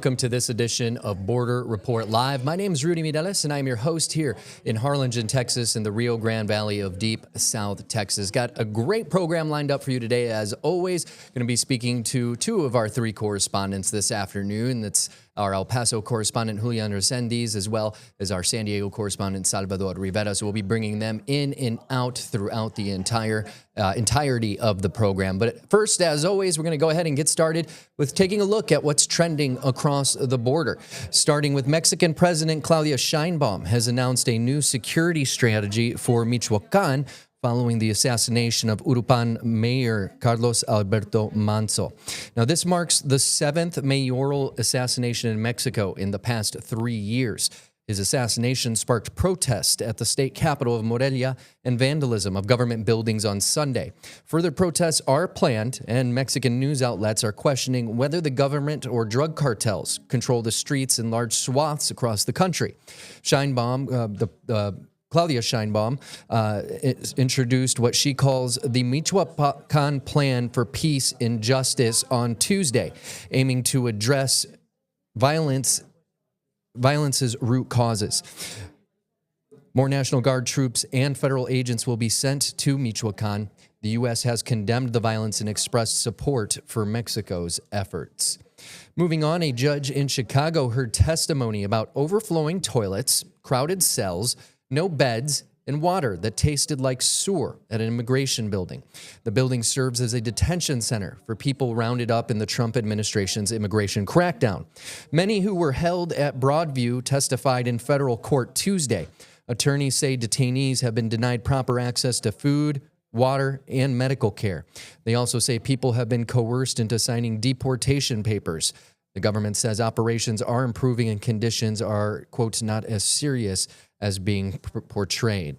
welcome to this edition of Border Report Live. My name is Rudy Mireles, and I'm your host here in Harlingen, Texas, in the Rio Grande Valley of deep South Texas. Got a great program lined up for you today, as always. Going to be speaking to two of our three correspondents this afternoon. That's our El Paso correspondent, Julian Resendiz, as well as our San Diego correspondent, Salvador Rivera. So we'll be bringing them in and out throughout the entirety of the program. But first, as always, we're going to go ahead and get started with taking a look at what's trending across the border. Starting with Mexican President Claudia Sheinbaum has announced a new security strategy for Michoacan following the assassination of Uruapan Mayor Carlos Alberto Manzo. Now, this marks the seventh mayoral assassination in Mexico in the past 3 years. His assassination sparked protest at the state capital of Morelia and vandalism of government buildings on Sunday. Further protests are planned, and Mexican news outlets are questioning whether the government or drug cartels control the streets in large swaths across the country. Claudia Sheinbaum introduced what she calls the Michoacan Plan for Peace and Justice on Tuesday, aiming to address violence's root causes. More National Guard troops and federal agents will be sent to Michoacan. The U.S. has condemned the violence and expressed support for Mexico's efforts. Moving on, a judge in Chicago heard testimony about overflowing toilets, crowded cells, no beds, and water that tasted like sewer at an immigration building. The building serves as a detention center for people rounded up in the Trump administration's immigration crackdown. Many who were held at Broadview testified in federal court Tuesday. Attorneys say detainees have been denied proper access to food, water, and medical care. They also say people have been coerced into signing deportation papers. The government says operations are improving and conditions are, quote, not as serious as being portrayed.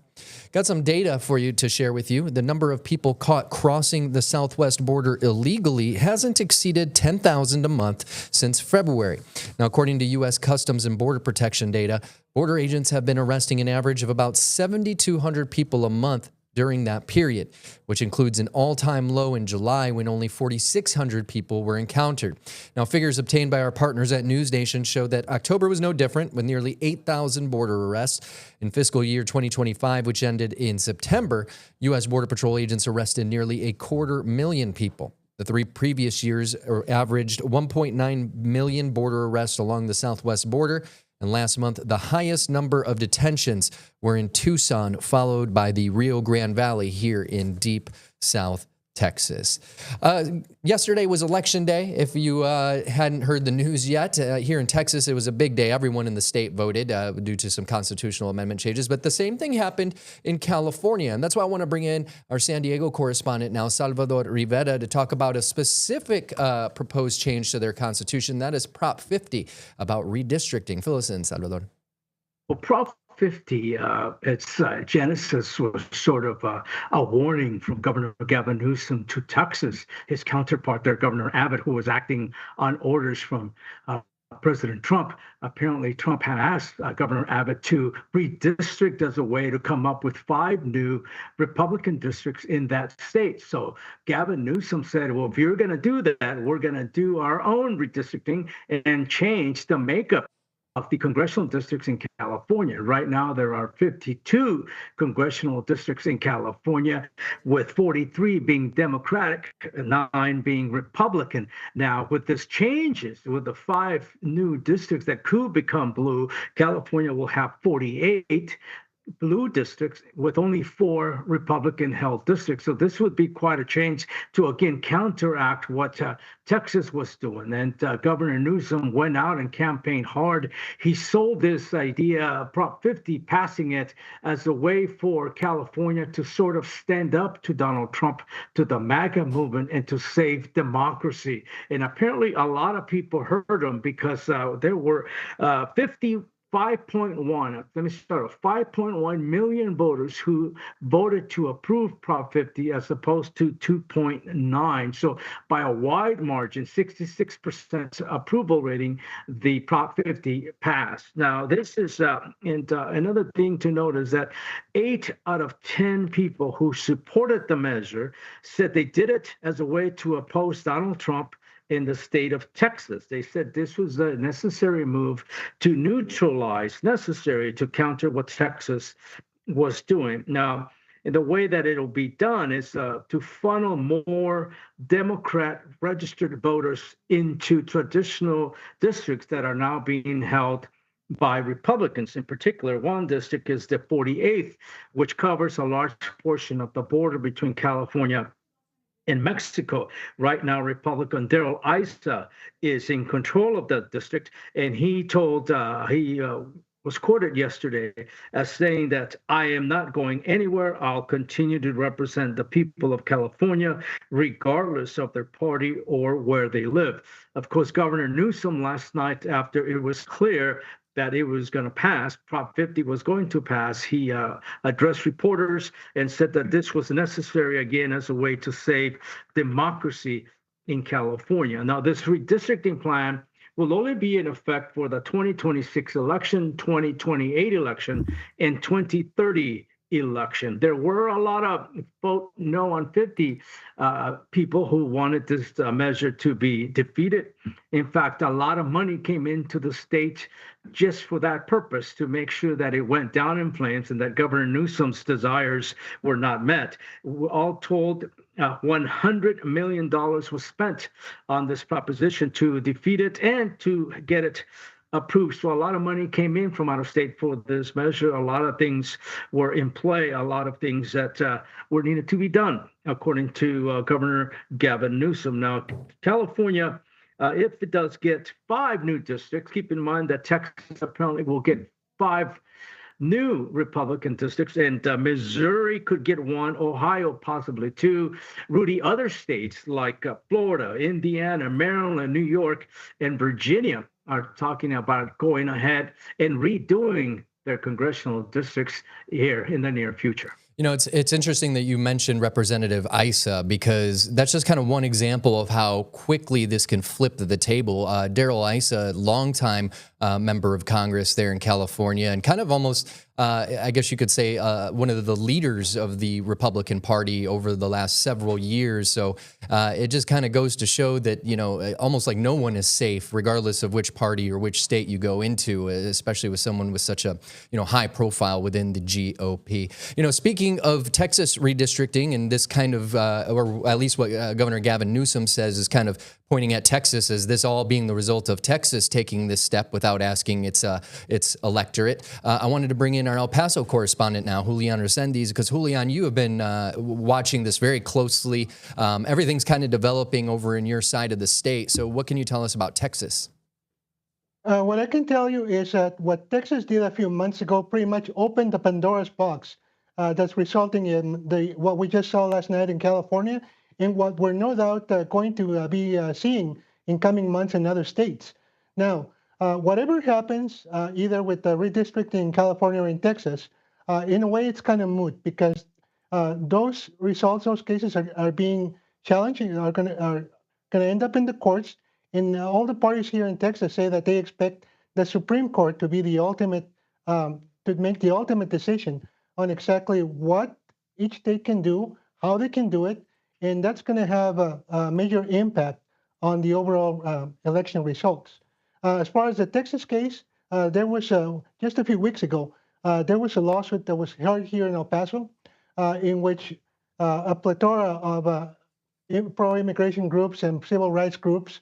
Got some data for you to share with you. The number of people caught crossing the southwest border illegally hasn't exceeded 10,000 a month since February. Now, according to U.S. Customs and Border Protection data, border agents have been arresting an average of about 7,200 people a month during that period, which includes an all-time low in July when only 4,600 people were encountered. Now, figures obtained by our partners at NewsNation show that October was no different, with nearly 8,000 border arrests. In fiscal year 2025, which ended in September, U.S. Border Patrol agents arrested nearly 250,000 people. The 3 previous years averaged 1.9 million border arrests along the southwest border. And last month, the highest number of detentions were in Tucson, followed by the Rio Grande Valley here in deep South Texas. Yesterday was Election Day. If you hadn't heard the news yet, here in Texas, it was a big day. Everyone in the state voted due to some constitutional amendment changes. But the same thing happened in California. And that's why I want to bring in our San Diego correspondent now, Salvador Rivera, to talk about a specific proposed change to their constitution. That is Prop 50 about redistricting. Fill us in, Salvador. Well, Prop 50, its genesis was sort of a warning from Governor Gavin Newsom to Texas, his counterpart there, Governor Abbott, who was acting on orders from President Trump. Apparently, Trump had asked Governor Abbott to redistrict as a way to come up with 5 new Republican districts in that state. So Gavin Newsom said, well, if you're going to do that, we're going to do our own redistricting and change the makeup of the congressional districts in California. Right now, there are 52 congressional districts in California, with 43 being Democratic, 9 being Republican. Now, with this changes, with the 5 new districts that could become blue, California will have 48 blue districts with only 4 Republican-held districts. So this would be quite a change to, again, counteract what Texas was doing. And Governor Newsom went out and campaigned hard. He sold this idea, Prop 50, passing it as a way for California to sort of stand up to Donald Trump, to the MAGA movement, and to save democracy. And apparently a lot of people heard him, because there were 5.1 million voters who voted to approve Prop 50 as opposed to 2.9. So by a wide margin, 66% approval rating, the Prop 50 passed. Now, this is, another thing to note is that 8 out of 10 people who supported the measure said they did it as a way to oppose Donald Trump in the state of Texas. They said this was a necessary move to neutralize, necessary to counter what Texas was doing. Now, the way that it'll be done is to funnel more Democrat registered voters into traditional districts that are now being held by Republicans. In particular, one district is the 48th, which covers a large portion of the border between California in Mexico. Right now, Republican Darrell Issa is in control of the district, and he told he was quoted yesterday as saying that I am not going anywhere. I'll continue to represent the people of California, regardless of their party or where they live. Of course, Governor Newsom last night, after it was clear that it was going to pass, Prop 50 was going to pass, he addressed reporters and said that this was necessary again as a way to save democracy in California. Now, this redistricting plan will only be in effect for the 2026 election, 2028 election, and 2030 election. There were a lot of vote no on 50 people who wanted this measure to be defeated. In fact, a lot of money came into the state just for that purpose, to make sure that it went down in flames and that Governor Newsom's desires were not met. All told, $100 million was spent on this proposition to defeat it and to get it approved. So a lot of money came in from out of state for this measure. A lot of things were in play, a lot of things that were needed to be done, according to Governor Gavin Newsom. Now, California, if it does get 5 new districts, keep in mind that Texas apparently will get 5 new Republican districts, and Missouri could get 1, Ohio possibly 2. Rudy, other states like Florida, Indiana, Maryland, New York, and Virginia are talking about going ahead and redoing their congressional districts here in the near future. You know, it's interesting that you mentioned Representative Issa, because that's just kind of one example of how quickly this can flip the table. Darrell Issa, longtime member of Congress there in California, and kind of almost, I guess you could say, one of the leaders of the Republican Party over the last several years. So it just kind of goes to show that, you know, almost like no one is safe, regardless of which party or which state you go into, especially with someone with such a, you know, high profile within the GOP. You know, speaking of Texas redistricting and this kind of, or at least what Governor Gavin Newsom says is kind of pointing at Texas as this all being the result of Texas taking this step without asking its electorate. I wanted to bring in our El Paso correspondent now, Julian Resendiz, because Julian, you have been watching this very closely. Everything's kind of developing over in your side of the state. So what can you tell us about Texas? What I can tell you is that what Texas did a few months ago pretty much opened the Pandora's box that's resulting in what we just saw last night in California, and what we're no doubt going to be seeing in coming months in other states. Now, whatever happens, either with the redistricting in California or in Texas, in a way it's kind of moot, because those results, those cases are being challenged and are going to end up in the courts. And all the parties here in Texas say that they expect the Supreme Court to be the ultimate, to make the ultimate decision on exactly what each state can do, how they can do it, and that's going to have a major impact on the overall election results. As far as the Texas case, there was just a few weeks ago, there was a lawsuit that was heard here in El Paso, in which a plethora of pro-immigration groups and civil rights groups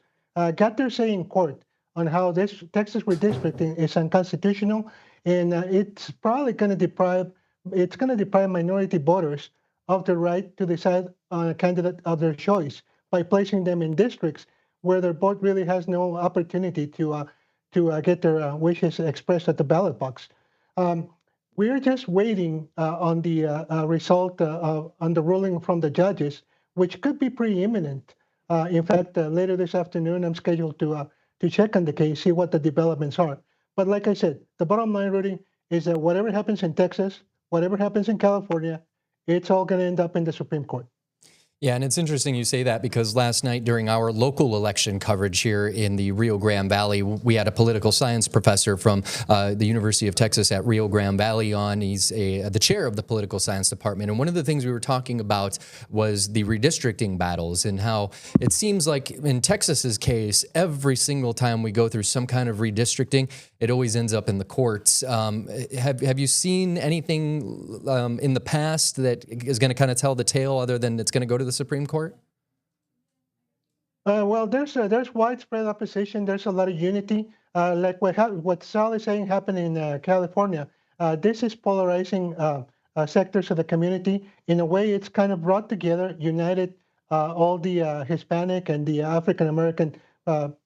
got their say in court on how this Texas redistricting is unconstitutional, and it's probably going to deprive minority voters of the right to decide on a candidate of their choice by placing them in districts where their vote really has no opportunity to get their wishes expressed at the ballot box. We are just waiting on the result on the ruling from the judges, which could be pretty imminent. In fact, later this afternoon, I'm scheduled to check on the case, see what the developments are. But like I said, the bottom line, Rudy, is that whatever happens in Texas, whatever happens in California, it's all going to end up in the Supreme Court. Yeah, and it's interesting you say that because last night during our local election coverage here in the Rio Grande Valley, we had a political science professor from the University of Texas at Rio Grande Valley on. He's the chair of the political science department. And one of the things we were talking about was the redistricting battles and how it seems like in Texas's case, every single time we go through some kind of redistricting, it always ends up in the courts. Have you seen anything in the past that is going to kind of tell the tale other than it's going to go to the Supreme Court? Well, there's widespread opposition. There's a lot of unity. Like what Sal is saying happened in California. This is polarizing sectors of the community. In a way, it's kind of brought together, united all the Hispanic and the African American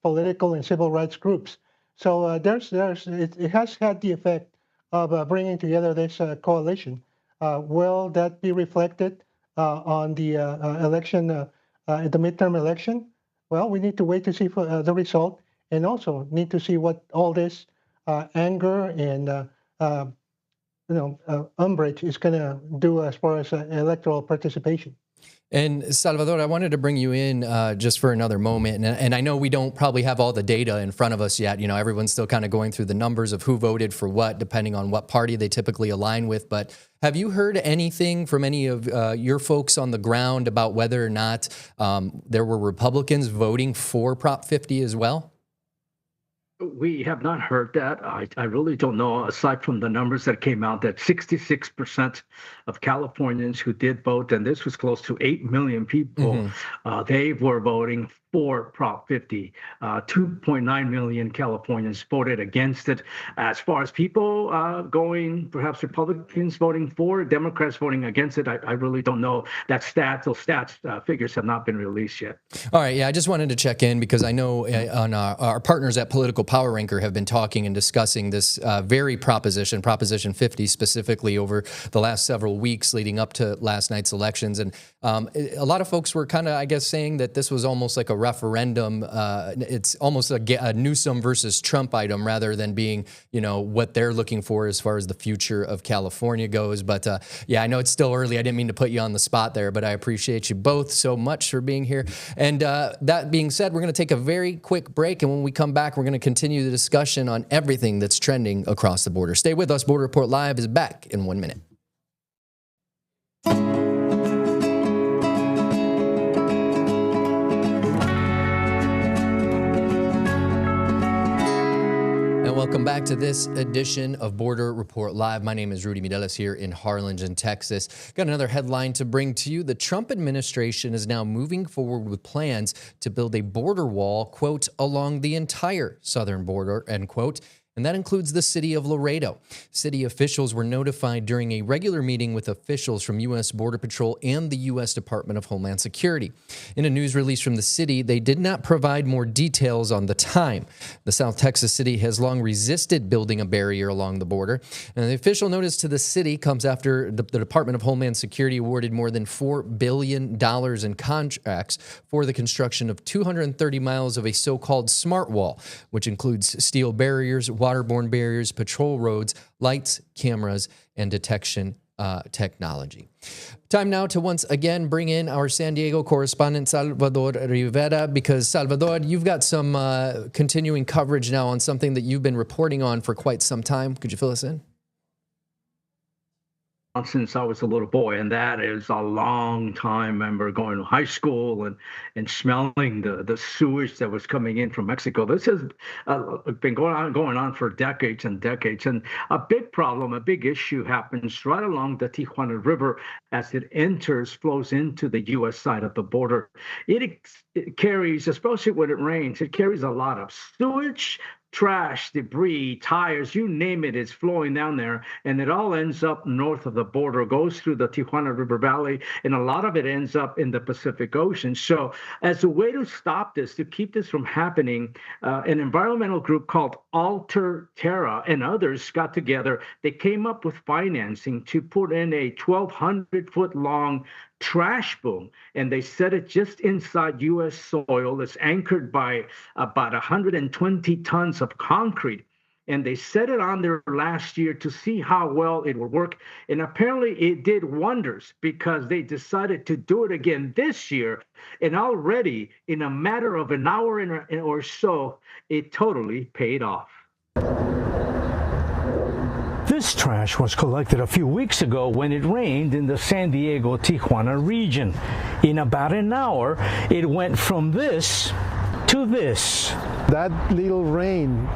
political and civil rights groups. So it has had the effect of bringing together this coalition. Will that be reflected on the election, the midterm election? Well, we need to wait to see for, the result, and also need to see what all this anger and umbrage is going to do as far as electoral participation. And Salvador, I wanted to bring you in just for another moment. And I know we don't probably have all the data in front of us yet. You know, everyone's still kind of going through the numbers of who voted for what, depending on what party they typically align with. But have you heard anything from any of your folks on the ground about whether or not there were Republicans voting for Prop 50 as well? We have not heard that. I really don't know, aside from the numbers that came out, that 66% of Californians who did vote, and this was close to 8 million people, they were voting for Prop 50. 2.9 million Californians voted against it. As far as people going, perhaps Republicans voting for, Democrats voting against it, I really don't know. Those stats figures have not been released yet. All right. Yeah, I just wanted to check in because I know on our partners at Political Power Ranker have been talking and discussing this very Proposition 50 specifically over the last several weeks leading up to last night's elections. And a lot of folks were kind of, I guess, saying that this was almost like a referendum. It's almost a Newsom versus Trump item rather than being, you know, what they're looking for as far as the future of California goes. But yeah, I know it's still early. I didn't mean to put you on the spot there, but I appreciate you both so much for being here. And that being said, we're going to take a very quick break. And when we come back, we're going to continue the discussion on everything that's trending across the border. Stay with us. Border Report Live is back in 1 minute. Welcome back to this edition of Border Report Live. My name is Rudy Mireles here in Harlingen, Texas. Got another headline to bring to you. The Trump administration is now moving forward with plans to build a border wall, quote, along the entire southern border, end quote. And that includes the city of Laredo. City officials were notified during a regular meeting with officials from U.S. Border Patrol and the U.S. Department of Homeland Security. In a news release from the city, they did not provide more details on the time. The South Texas city has long resisted building a barrier along the border. And the official notice to the city comes after the Department of Homeland Security awarded more than $4 billion in contracts for the construction of 230 miles of a so-called smart wall, which includes steel barriers, waterborne barriers, patrol roads, lights, cameras, and detection technology. Time now to once again bring in our San Diego correspondent, Salvador Rivera, because Salvador, you've got some continuing coverage now on something that you've been reporting on for quite some time. Could you fill us in? Since I was a little boy, and that is a long time. I remember going to high school and smelling the sewage that was coming in from Mexico. This has been going on for decades and decades. And a big problem, a big issue happens right along the Tijuana River as it flows into the U.S. side of the border. It carries, especially when it rains, it carries a lot of sewage, trash, debris, tires, you name it, is flowing down there. And it all ends up north of the border, goes through the Tijuana River Valley, and a lot of it ends up in the Pacific Ocean. So as a way to stop this, to keep this from happening, an environmental group called Alter Terra and others got together. They came up with financing to put in a 1,200-foot long trash boom, and they set it just inside U.S. soil. It's anchored by about 120 tons of concrete. and they set it on there last year to see how well it would work. And apparently it did wonders because they decided to do it again this year. And already in a matter of an hour or so, it totally paid off. This trash was collected a few weeks ago when it rained in the San Diego-Tijuana region. In about an hour, it went from this to this. That little rain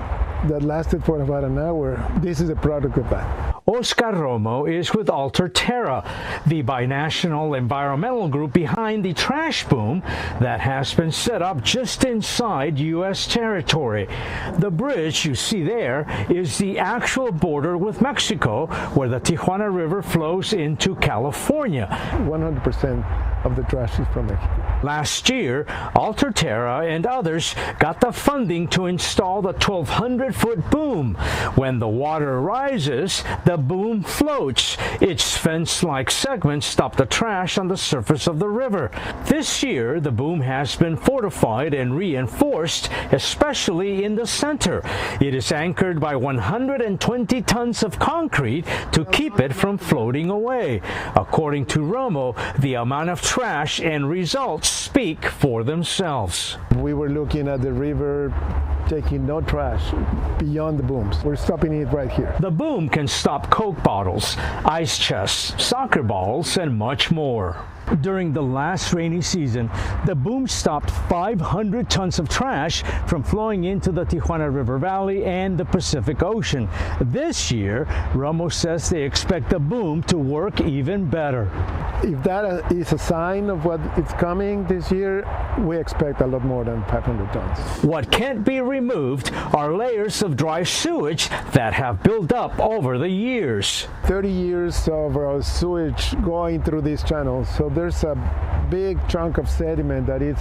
that lasted for about an hour, this is a product of that. Oscar Romo is with Alter Terra, the binational environmental group behind the trash boom that has been set up just inside U.S. territory. The bridge you see there is the actual border with Mexico, where the Tijuana River flows into California. 100% of the trash is from Mexico. Last year, Alter Terra and others got the funding to install the 1,200-foot boom. When the water rises, the boom floats. Its fence-like segments stop the trash on the surface of the river. This year, the boom has been fortified and reinforced, especially in the center. It is anchored by 120 tons of concrete to keep it from floating away. According to Romo, the amount of trash and results speak for themselves. We were looking at the river, taking no trash beyond the booms. We're stopping it right here. The boom can stop Coke bottles, ice chests, soccer balls, and much more. During the last rainy season, the boom stopped 500 tons of trash from flowing into the Tijuana River Valley and the Pacific Ocean. This year, Romo says they expect the boom to work even better. If that is a sign of what is coming this year, we expect a lot more than 500 tons. What can't be removed are layers of dry sewage that have built up over the years. 30 years of sewage going through these channels, so there's a big chunk of sediment that is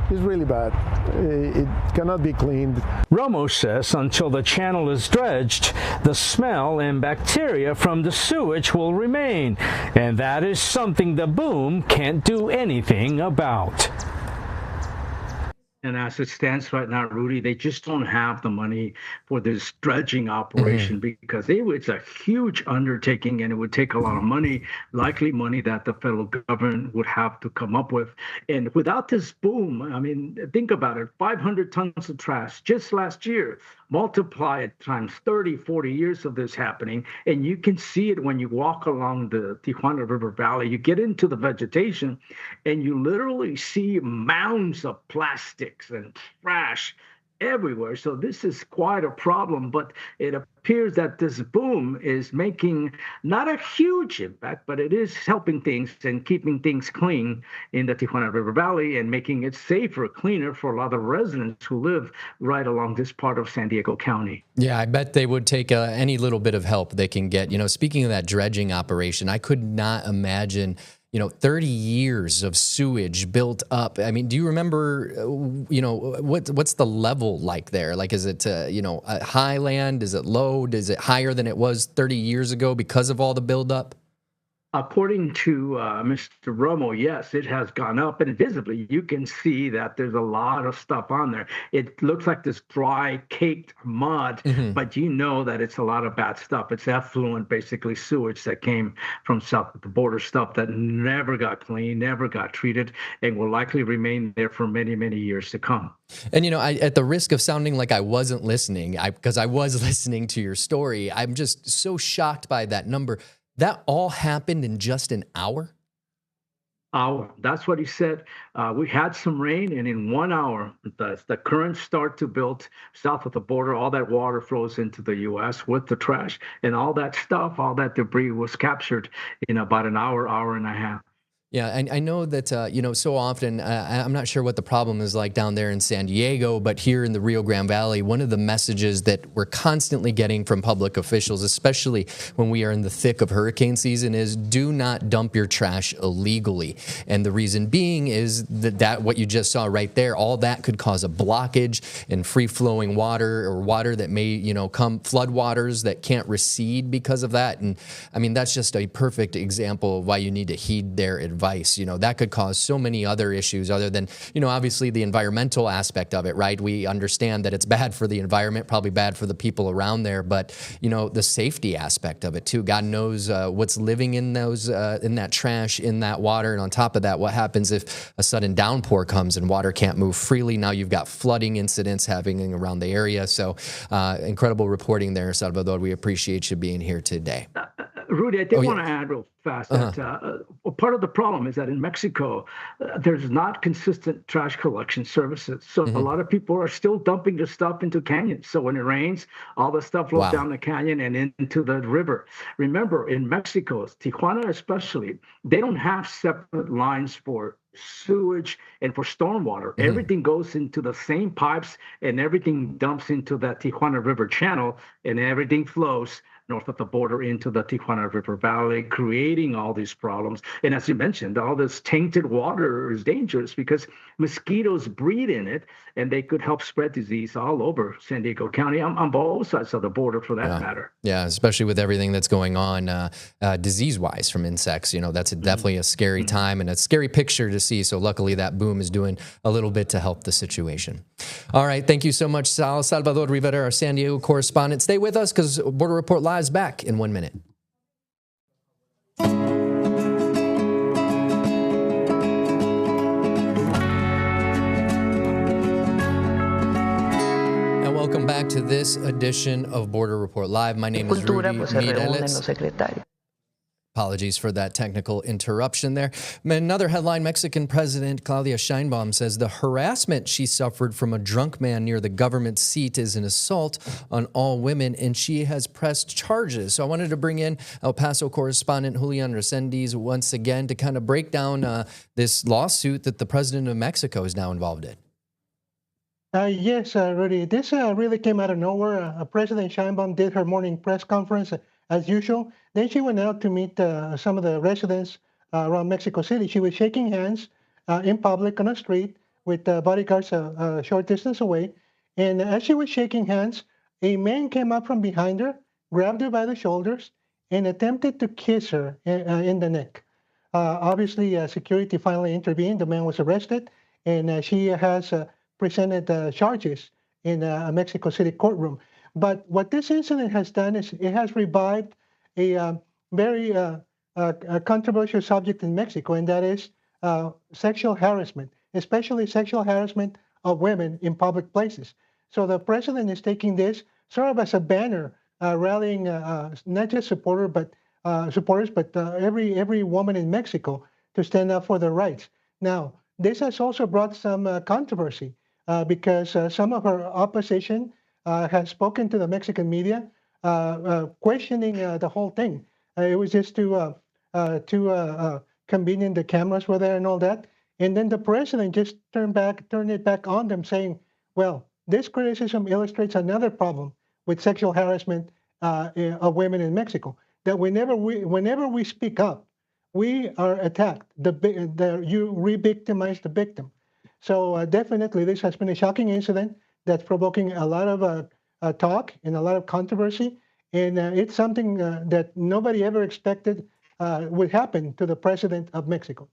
really bad. It cannot be cleaned. Romo says until the channel is dredged, the smell and bacteria from the sewage will remain, and that is something the boom can't do anything about. And as it stands right now, Rudy, they just don't have the money for this dredging operation because it's a huge undertaking and it would take a lot of money, likely money that the federal government would have to come up with. And without this boom, I mean, think about it, 500 tons of trash just last year. Multiply it times 30, 40 years of this happening, and you can see it when you walk along the Tijuana River Valley. You get into the vegetation, and you literally see mounds of plastics and trash everywhere. So this is quite a problem, but it appears that this boom is making not a huge impact, but it is helping things and keeping things clean in the Tijuana River Valley and making it safer, cleaner for a lot of residents who live right along this part of San Diego County. Yeah, I bet they would take any little bit of help they can get. You know, speaking of that dredging operation, I could not imagine 30 years of sewage built up. I mean, do you remember, what's the level like there? Like, is it, a high land? Is it low? Is it higher than it was 30 years ago because of all the buildup? According to Mr. Romo, yes, it has gone up, and visibly you can see that there's a lot of stuff on there. It looks like this dry, caked mud, but you know that it's a lot of bad stuff. It's effluent, basically sewage that came from south of the border, stuff that never got cleaned, never got treated, and will likely remain there for many, many years to come. And, at the risk of sounding like I wasn't listening, because I was listening to your story, I'm just so shocked by that number. That all happened in just an hour? That's what he said. We had some rain, and in 1 hour, the currents start to build south of the border. All that water flows into the U.S. with the trash, and all that stuff, all that debris was captured in about an hour, hour and a half. Yeah, and I know that, so often, I'm not sure what the problem is like down there in San Diego, but here in the Rio Grande Valley, one of the messages that we're constantly getting from public officials, especially when we are in the thick of hurricane season, is do not dump your trash illegally. And the reason being is that what you just saw right there, all that could cause a blockage in free-flowing water or water that may, come flood waters that can't recede because of that. And I mean, that's just a perfect example of why you need to heed their advice device. That could cause so many other issues other than, obviously the environmental aspect of it, right? We understand that it's bad for the environment, probably bad for the people around there, but, the safety aspect of it too. God knows what's living in those, in that trash, in that water. And on top of that, what happens if a sudden downpour comes and water can't move freely? Now you've got flooding incidents happening around the area. So incredible reporting there, Salvador. We appreciate you being here today. Rudy, I did want to add real fast that part of the problem is that in Mexico, there's not consistent trash collection services. So a lot of people are still dumping the stuff into canyons. So when it rains, all the stuff flows down the canyon and into the river. Remember, in Mexico, Tijuana especially, they don't have separate lines for sewage and for stormwater. Everything goes into the same pipes and everything dumps into that Tijuana River channel and everything flows north of the border into the Tijuana River Valley, creating all these problems. And as you mentioned, all this tainted water is dangerous because mosquitoes breed in it and they could help spread disease all over San Diego County, on both sides of the border for that matter. Yeah, especially with everything that's going on disease-wise from insects. That's definitely a scary time and a scary picture to see. So luckily that boom is doing a little bit to help the situation. All right, thank you so much, Salvador Rivera, our San Diego correspondent. Stay with us because Border Report Live is back in 1 minute. Welcome back to this edition of Border Report Live. My name is Rudy Mireles. Apologies for that technical interruption there. Another headline, Mexican President Claudia Sheinbaum says the harassment she suffered from a drunk man near the government seat is an assault on all women, and she has pressed charges. So I wanted to bring in El Paso correspondent Julian Resendiz once again to kind of break down this lawsuit that the president of Mexico is now involved in. Yes, Rudy. This really came out of nowhere. President Sheinbaum did her morning press conference as usual. Then she went out to meet some of the residents around Mexico City. She was shaking hands in public on a street with bodyguards a short distance away. And as she was shaking hands, a man came up from behind her, grabbed her by the shoulders, and attempted to kiss her in the neck. Obviously, security finally intervened. The man was arrested, and she has presented charges in a Mexico City courtroom. But what this incident has done is it has revived a very controversial subject in Mexico, and that is sexual harassment, especially sexual harassment of women in public places. So the president is taking this sort of as a banner, rallying not just supporters, but every woman in Mexico to stand up for their rights. Now, this has also brought some controversy because some of her opposition has spoken to the Mexican media, questioning the whole thing. It was just too convenient. The cameras were there and all that. And then the president just turned it back on them, saying, well, this criticism illustrates another problem with sexual harassment of women in Mexico, that whenever we speak up, we are attacked. You re-victimize the victim. So definitely this has been a shocking incident that's provoking a lot of talk and a lot of controversy. And it's something that nobody ever expected would happen to the president of Mexico.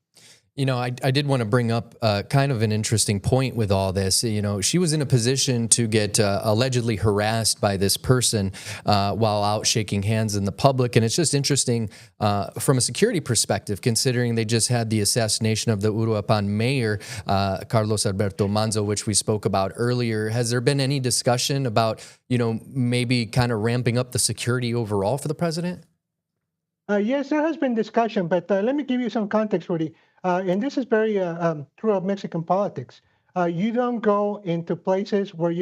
I did want to bring up kind of an interesting point with all this. She was in a position to get allegedly harassed by this person while out shaking hands in the public. And it's just interesting from a security perspective, considering they just had the assassination of the Uruapan mayor, Carlos Alberto Manzo, which we spoke about earlier. Has there been any discussion about, maybe kind of ramping up the security overall for the president? Yes, there has been discussion, but let me give you some context, Rudy. And this is very true of Mexican politics. You don't go into places where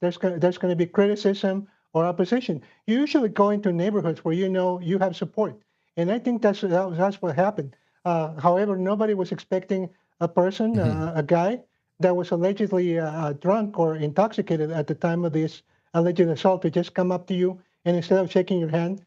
there's going to be criticism or opposition. You usually go into neighborhoods where you have support. And I think that's what happened. However, nobody was expecting a person, a guy, that was allegedly drunk or intoxicated at the time of this alleged assault to just come up to you and instead of shaking your hand,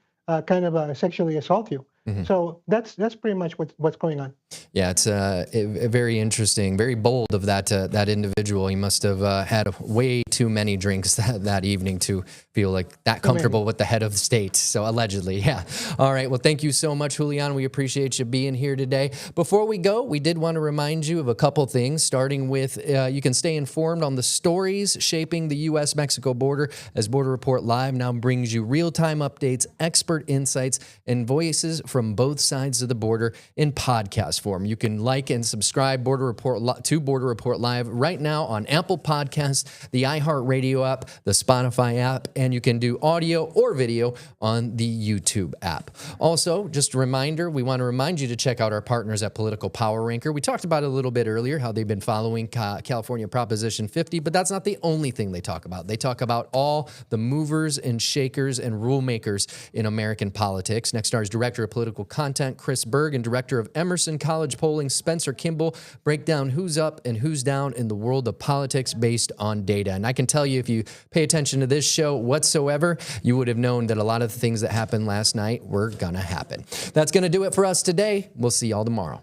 kind of sexually assault you. So that's pretty much what's going on. Yeah, it's very interesting, very bold of that individual. He must have had way too too many drinks that evening to feel like that comfortable with the head of the state. So allegedly, yeah. All right. Well, thank you so much, Julian. We appreciate you being here today. Before we go, we did want to remind you of a couple things, starting with you can stay informed on the stories shaping the U.S.-Mexico border as Border Report Live now brings you real-time updates, expert insights, and voices from both sides of the border in podcast form. You can like and subscribe to Border Report Live right now on Apple Podcasts, the iHeartRadio app, the Spotify app, and you can do audio or video on the YouTube app. Also, just a reminder, we want to remind you to check out our partners at Political Power Ranker. We talked about it a little bit earlier, how they've been following California Proposition 50, but that's not the only thing they talk about. They talk about all the movers and shakers and rule makers in American politics. Nextstar's Director of Political Content, Chris Berg, and Director of Emerson College Polling, Spencer Kimball, break down who's up and who's down in the world of politics based on data. And I can tell you, if you pay attention to this show whatsoever, you would have known that a lot of the things that happened last night were going to happen. That's going to do it for us today. We'll see y'all tomorrow.